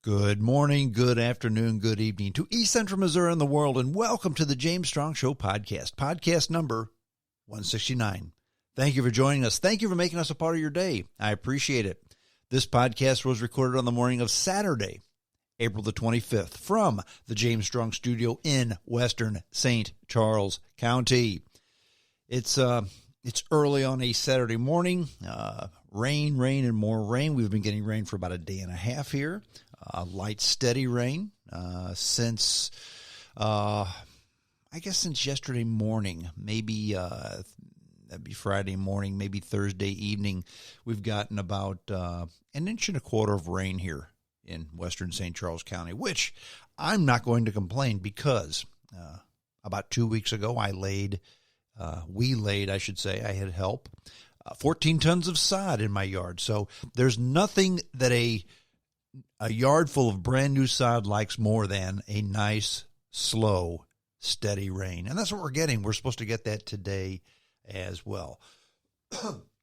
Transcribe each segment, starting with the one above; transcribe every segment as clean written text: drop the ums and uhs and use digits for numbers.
Good morning, good afternoon, good evening to East Central Missouri and the world, and welcome to the James Strong Show podcast number 169. Thank you for joining us. Thank you for making us a part of your day. I appreciate it. This podcast was recorded on the morning of Saturday, April the 25th, from the James Strong Studio in western St. Charles County. It's early on a Saturday morning. Rain, and more rain. We've been getting rain for about a day and a half here. Light, steady rain since yesterday morning, maybe that'd be Friday morning, maybe Thursday evening. We've gotten about an inch and a quarter of rain here in western St. Charles County, which I'm not going to complain because about 2 weeks ago I had help, 14 tons of sod in my yard. So there's nothing that a yard full of brand new sod likes more than a nice, slow, steady rain. And that's what we're getting. We're supposed to get that today as well.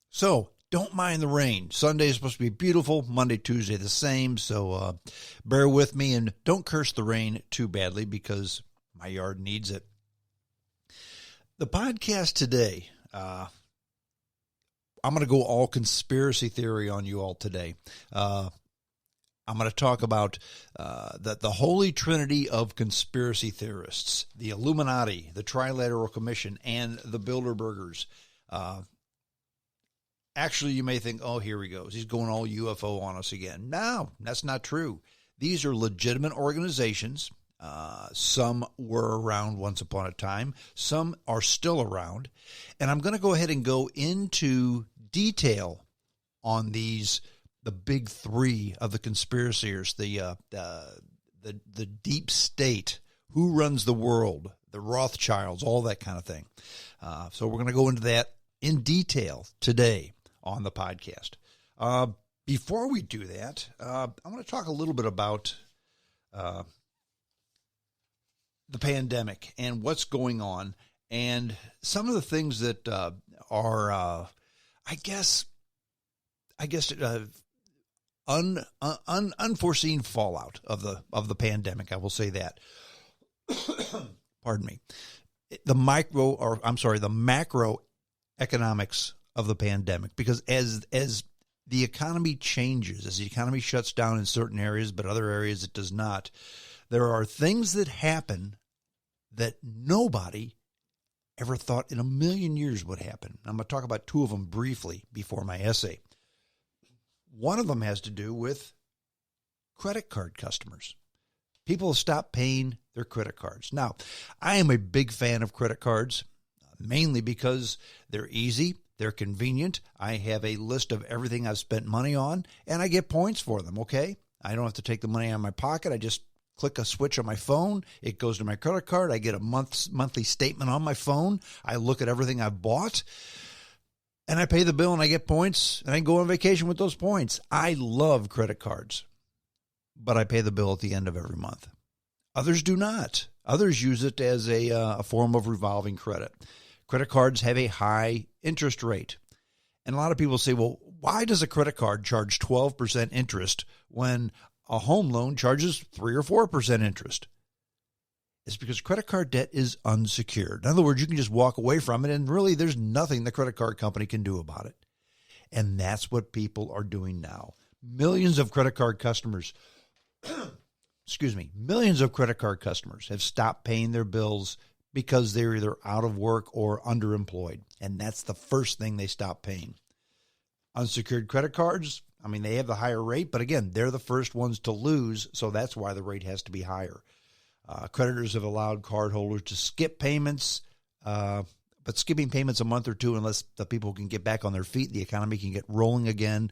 So don't mind the rain. Sunday is supposed to be beautiful. Monday, Tuesday, the same. So bear with me and don't curse the rain too badly because my yard needs it. The podcast today, I'm going to go all conspiracy theory on you all today. I'm going to talk about the holy trinity of conspiracy theorists, the Illuminati, the Trilateral Commission, and the Bilderbergs. Actually, you may think, oh, here he goes. He's going all UFO on us again. No, that's not true. These are legitimate organizations. Some were around once upon a time. Some are still around. And I'm going to go ahead and go into detail on these, the big three of the conspiraciers, the deep state, who runs the world, the Rothschilds, all that kind of thing. So we're going to go into that in detail today on the podcast. Before we do that, I want to talk a little bit about the pandemic and what's going on and some of the things that are, unforeseen fallout of the pandemic. I will say that. Pardon me. The macroeconomics of the pandemic, because as the economy changes, as the economy shuts down in certain areas, but other areas it does not, there are things that happen that nobody ever thought in a million years would happen. I'm going to talk about two of them briefly before my essay. One of them has to do with credit card customers. People stop paying their credit cards. Now, I am a big fan of credit cards, mainly because they're easy, they're convenient. I have a list of everything I've spent money on, and I get points for them, okay? I don't have to take the money out of my pocket. I just click a switch on my phone. It goes to my credit card. I get a monthly statement on my phone. I look at everything I've bought. And I pay the bill and I get points and I can go on vacation with those points. I love credit cards, but I pay the bill at the end of every month. Others do not. Others use it as a form of revolving credit. Credit cards have a high interest rate. And a lot of people say, well, why does a credit card charge 12% interest when a home loan charges 3 or 4% interest? It's because credit card debt is unsecured. In other words, you can just walk away from it, and really there's nothing the credit card company can do about it. And that's what people are doing now. Millions of credit card customers, millions of credit card customers have stopped paying their bills because they're either out of work or underemployed. And that's the first thing they stop paying. Unsecured credit cards, they have the higher rate, but again, they're the first ones to lose, so that's why the rate has to be higher. Creditors have allowed cardholders to skip payments, but skipping payments a month or two, unless the people can get back on their feet, the economy can get rolling again,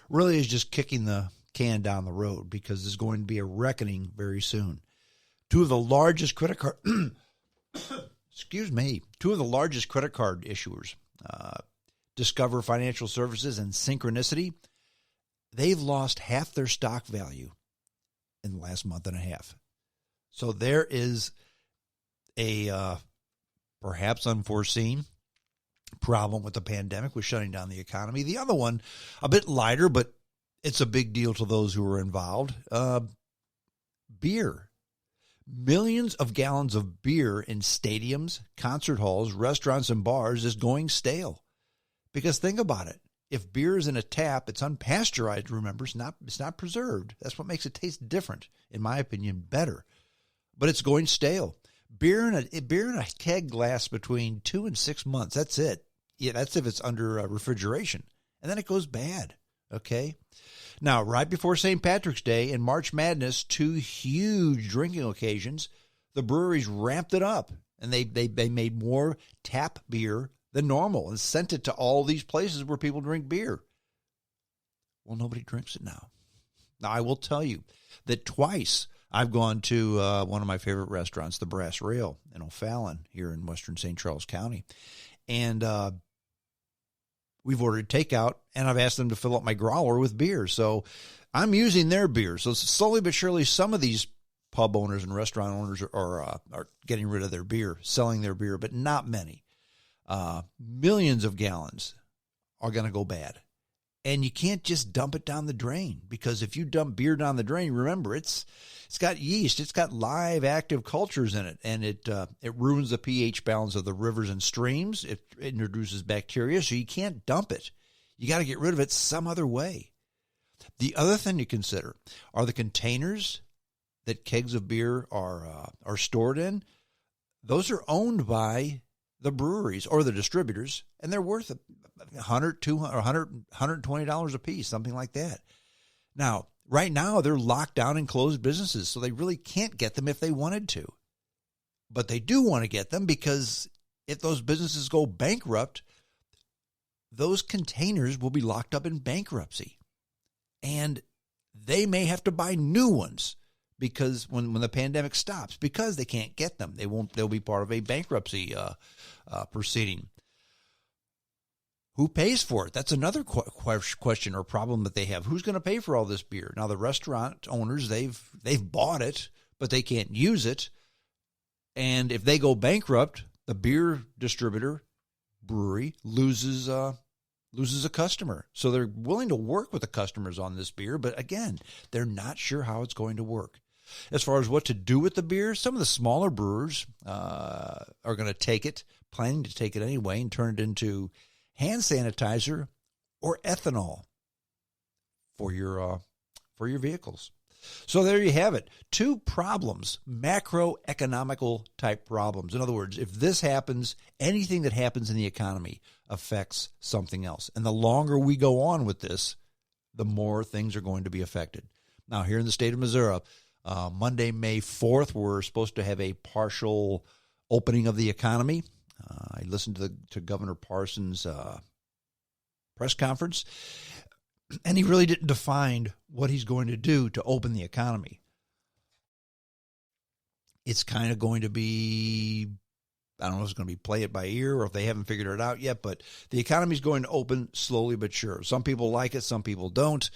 really is just kicking the can down the road because there's going to be a reckoning very soon. Two of the largest credit card issuers, Discover Financial Services and Synchronicity, they've lost half their stock value in the last month and a half. So there is a perhaps unforeseen problem with the pandemic with shutting down the economy. The other one, a bit lighter, but it's a big deal to those who are involved. beer. Millions of gallons of beer in stadiums, concert halls, restaurants, and bars is going stale. Because think about it. If beer is in a tap, it's unpasteurized, remember, it's not preserved. That's what makes it taste different, in my opinion, better. But it's going stale. Beer in a keg lasts between 2 and 6 months. That's it. Yeah, that's if it's under refrigeration. And then it goes bad. Okay? Now, right before St. Patrick's Day and March Madness, 2 huge drinking occasions, the breweries ramped it up. And they made more tap beer than normal and sent it to all these places where people drink beer. Well, nobody drinks it now. Now, I will tell you that twice I've gone to one of my favorite restaurants, the Brass Rail in O'Fallon here in western St. Charles County. And we've ordered takeout, and I've asked them to fill up my growler with beer. So I'm using their beer. So slowly but surely, some of these pub owners and restaurant owners are getting rid of their beer, selling their beer, but not many. Millions of gallons are going to go bad. And you can't just dump it down the drain, because if you dump beer down the drain, remember, it's got yeast. It's got live active cultures in it, and it ruins the pH balance of the rivers and streams. It introduces bacteria, so you can't dump it. You got to get rid of it some other way. The other thing to consider are the containers that kegs of beer are stored in. Those are owned by the breweries or the distributors, and they're worth $100, $200, $120 a piece, something like that. Now, right now, they're locked down and closed businesses, so they really can't get them if they wanted to. But they do want to get them, because if those businesses go bankrupt, those containers will be locked up in bankruptcy. And they may have to buy new ones, because when the pandemic stops, because they can't get them, they'll be part of a bankruptcy proceeding. Who pays for it? That's another question or problem that they have. Who's going to pay for all this beer? Now, the restaurant owners, they've bought it, but they can't use it. And if they go bankrupt, the beer distributor, brewery, loses a customer. So they're willing to work with the customers on this beer, but again, they're not sure how it's going to work. As far as what to do with the beer, some of the smaller brewers are going to planning to take it anyway, and turn it into hand sanitizer or ethanol for your vehicles. So there you have it. 2 problems, macroeconomical type problems. In other words, if this happens, anything that happens in the economy affects something else. And the longer we go on with this, the more things are going to be affected. Now, here in the state of Missouri, Monday, May 4th, we're supposed to have a partial opening of the economy. I listened to Governor Parsons' press conference, and he really didn't define what he's going to do to open the economy. It's kind of going to be, I don't know if it's going to be play it by ear or if they haven't figured it out yet, but the economy is going to open slowly but sure. Some people like it, some people don't.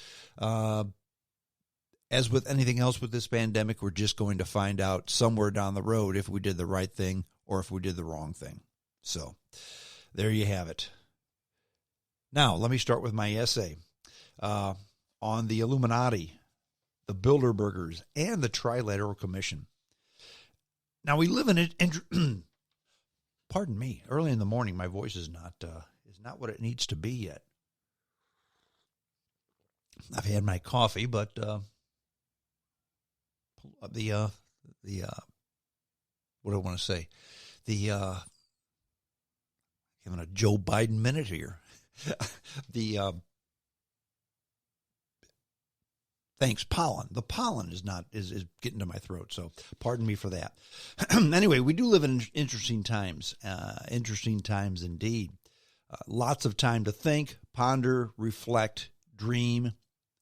As with anything else with this pandemic, we're just going to find out somewhere down the road if we did the right thing or if we did the wrong thing. So there you have it. Now, let me start with my essay on the Illuminati, the Bilderbergs, and the Trilateral Commission. Now, we live in it. Pardon me. Early in the morning, my voice is not what it needs to be yet. I've had my coffee, but what do I want to say? Having a Joe Biden minute here. Pollen. The pollen is getting to my throat, so pardon me for that. Anyway, we do live in interesting times indeed. Lots of time to think, ponder, reflect, dream,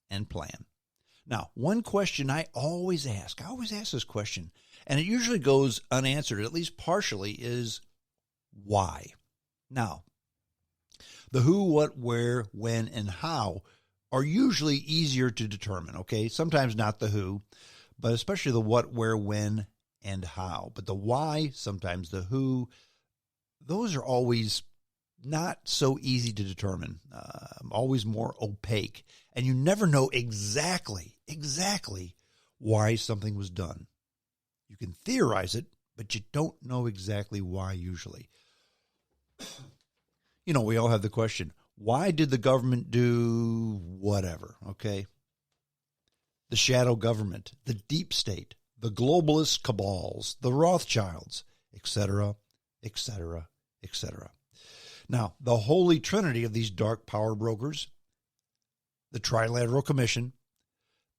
and plan. Now, one question I always ask this question, and it usually goes unanswered, at least partially, is why? Now, the who, what, where, when, and how are usually easier to determine, okay? Sometimes not the who, but especially the what, where, when, and how. But the why, sometimes the who, those are always not so easy to determine, always more opaque. And you never know exactly why something was done. You can theorize it, but you don't know exactly why usually. You know, we all have the question, why did the government do whatever, okay? The shadow government, the deep state, the globalist cabals, the Rothschilds, etc., etc., etc. Now, the holy trinity of these dark power brokers, the Trilateral Commission,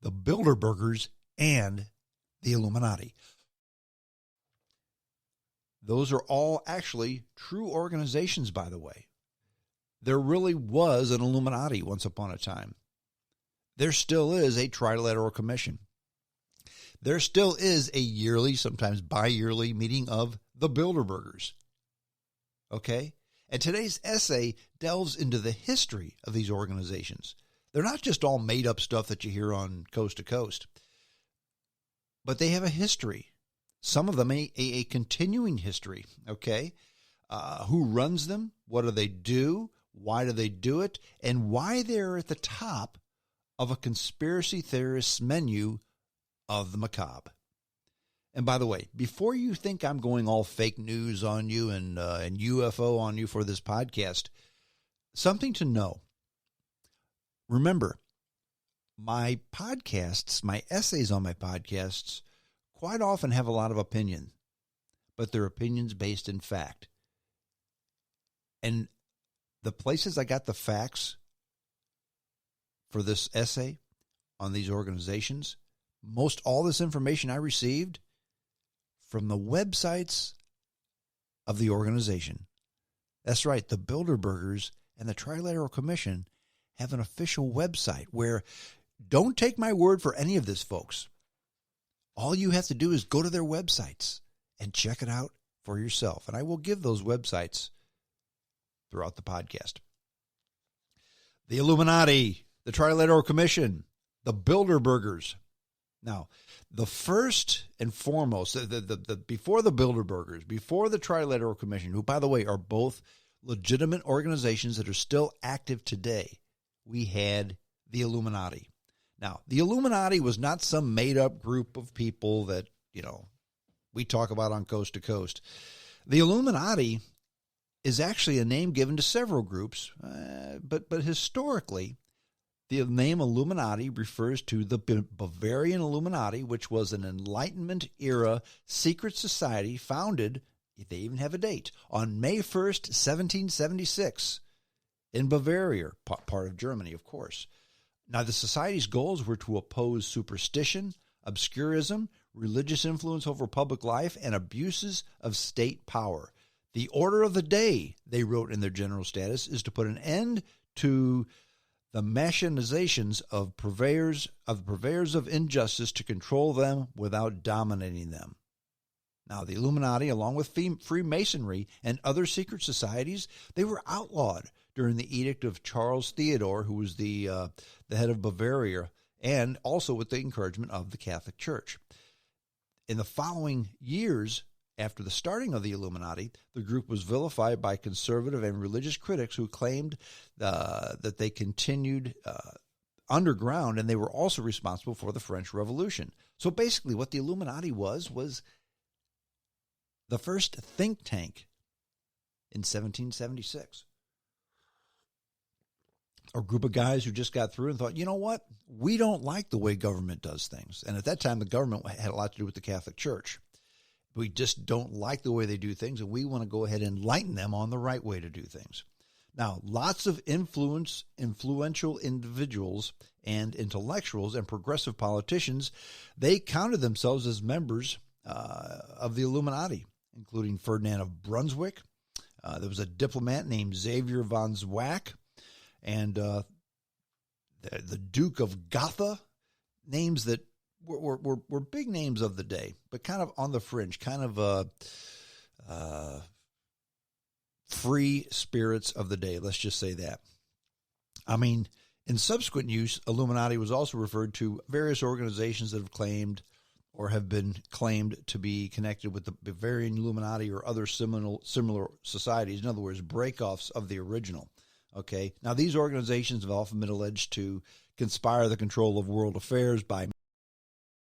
the Bilderbergs, and the Illuminati. Those are all actually true organizations, by the way. There really was an Illuminati once upon a time. There still is a Trilateral Commission. There still is a yearly, sometimes bi-yearly meeting of the Bilderbergs. Okay? And today's essay delves into the history of these organizations. They're not just all made-up stuff that you hear on Coast to Coast, but they have a history. Some of them a continuing history, okay? Who runs them? What do they do? Why do they do it? And why they're at the top of a conspiracy theorist's menu of the macabre. And by the way, before you think I'm going all fake news on you and UFO on you for this podcast, something to know. Remember, my podcasts, my essays on my podcasts, quite often have a lot of opinion, but they're opinions based in fact. And the places I got the facts for this essay on these organizations, most all this information I received from the websites of the organization. That's right, the Bilderbergs and the Trilateral Commission have an official website where, don't take my word for any of this, folks. All you have to do is go to their websites and check it out for yourself. And I will give those websites throughout the podcast. The Illuminati, the Trilateral Commission, the Bilderbergs. Now, the first and foremost, before the Bilderbergs, before the Trilateral Commission, who, by the way, are both legitimate organizations that are still active today, we had the Illuminati. Now, the Illuminati was not some made-up group of people that, we talk about on Coast to Coast. The Illuminati is actually a name given to several groups, but historically, the name Illuminati refers to the Bavarian Illuminati, which was an Enlightenment-era secret society founded, if they even have a date, on May 1st, 1776, in Bavaria, part of Germany, of course. Now, the society's goals were to oppose superstition, obscurism, religious influence over public life, and abuses of state power. The order of the day, they wrote in their general status, is to put an end to the machinations of purveyors of injustice, to control them without dominating them. Now, the Illuminati, along with Freemasonry and other secret societies, they were outlawed during the Edict of Charles Theodore, who was the head of Bavaria, and also with the encouragement of the Catholic Church. In the following years, after the starting of the Illuminati, the group was vilified by conservative and religious critics who claimed that they continued underground, and they were also responsible for the French Revolution. So basically what the Illuminati was the first think tank in 1776. A group of guys who just got through and thought, you know what? We don't like the way government does things. And at that time, the government had a lot to do with the Catholic Church. We just don't like the way they do things, and we want to go ahead and enlighten them on the right way to do things. Now, lots of influential individuals and intellectuals and progressive politicians, they counted themselves as members of the Illuminati, including Ferdinand of Brunswick. There was a diplomat named Xavier von Zwack, and the Duke of Gotha, names that were big names of the day, but kind of on the fringe, kind of free spirits of the day. Let's just say that. I mean, in subsequent use, Illuminati was also referred to various organizations that have claimed or have been claimed to be connected with the Bavarian Illuminati or other similar societies. In other words, breakoffs of the original. Okay. Now, these organizations have often been alleged to conspire the control of world affairs by